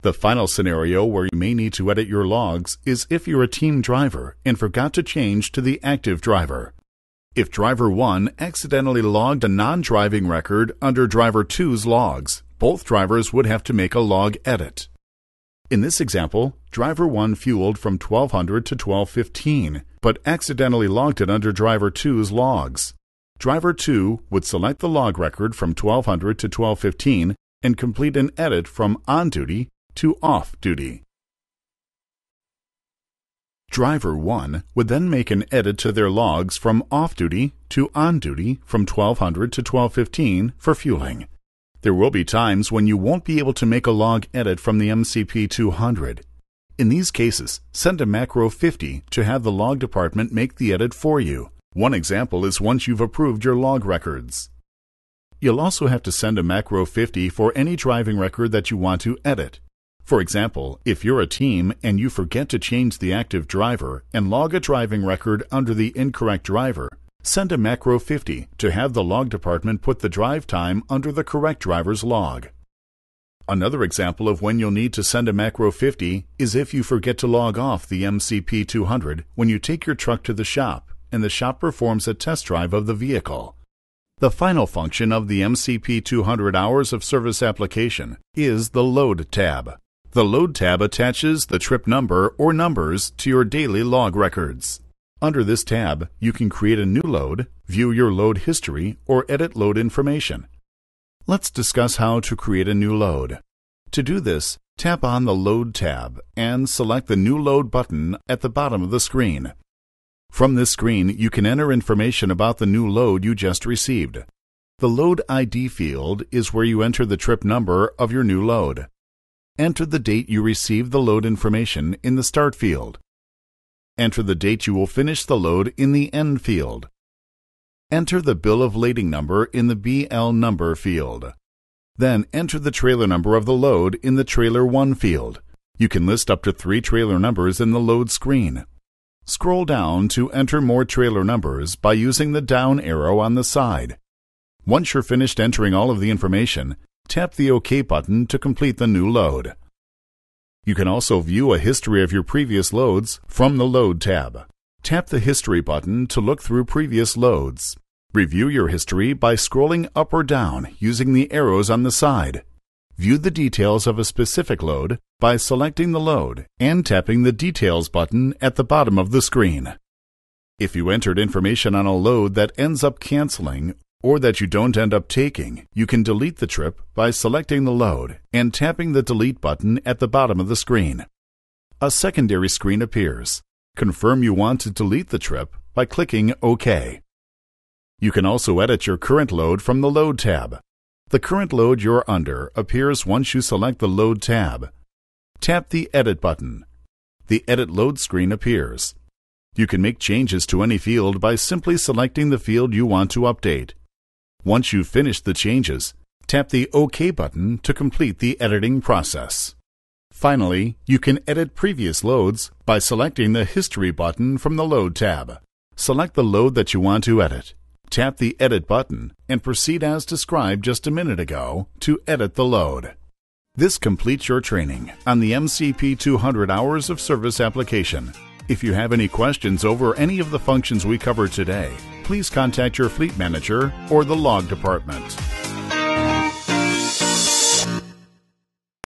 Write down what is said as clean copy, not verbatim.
The final scenario where you may need to edit your logs is if you're a team driver and forgot to change to the active driver. If driver 1 accidentally logged a non-driving record under driver 2's logs, both drivers would have to make a log edit. In this example, driver 1 fueled from 1200 to 1215, but accidentally logged it under driver 2's logs. Driver 2 would select the log record from 1200 to 1215 and complete an edit from on duty to off duty. Driver 1 would then make an edit to their logs from off duty to on duty from 1200 to 1215 for fueling. There will be times when you won't be able to make a log edit from the MCP 200. In these cases, send a macro 50 to have the log department make the edit for you. One example is once you've approved your log records. You'll also have to send a macro 50 for any driving record that you want to edit. For example, if you're a team and you forget to change the active driver and log a driving record under the incorrect driver, send a macro 50 to have the log department put the drive time under the correct driver's log. Another example of when you'll need to send a macro 50 is if you forget to log off the MCP 200 when you take your truck to the shop and the shop performs a test drive of the vehicle. The final function of the MCP 200 hours of service application is the Load tab. The Load tab attaches the trip number or numbers to your daily log records. Under this tab, you can create a new load, view your load history, or edit load information. Let's discuss how to create a new load. To do this, tap on the Load tab and select the New Load button at the bottom of the screen. From this screen, you can enter information about the new load you just received. The Load ID field is where you enter the trip number of your new load. Enter the date you received the load information in the Start field. Enter the date you will finish the load in the End field. Enter the Bill of Lading number in the BL Number field. Then enter the trailer number of the load in the Trailer 1 field. You can list up to 3 trailer numbers in the load screen. Scroll down to enter more trailer numbers by using the down arrow on the side. Once you're finished entering all of the information, tap the OK button to complete the new load. You can also view a history of your previous loads from the Load tab. Tap the History button to look through previous loads. Review your history by scrolling up or down using the arrows on the side. View the details of a specific load by selecting the load and tapping the Details button at the bottom of the screen. If you entered information on a load that ends up canceling or that you don't end up taking, you can delete the trip by selecting the load and tapping the Delete button at the bottom of the screen. A secondary screen appears. Confirm you want to delete the trip by clicking OK. You can also edit your current load from the Load tab. The current load you're under appears once you select the Load tab. Tap the Edit button. The Edit Load screen appears. You can make changes to any field by simply selecting the field you want to update. Once you've finished the changes, tap the OK button to complete the editing process. Finally, you can edit previous loads by selecting the History button from the Load tab. Select the load that you want to edit. Tap the Edit button and proceed as described just a minute ago to edit the load. This completes your training on the MCP 200 hours of service application. If you have any questions over any of the functions we covered today, please contact your fleet manager or the log department.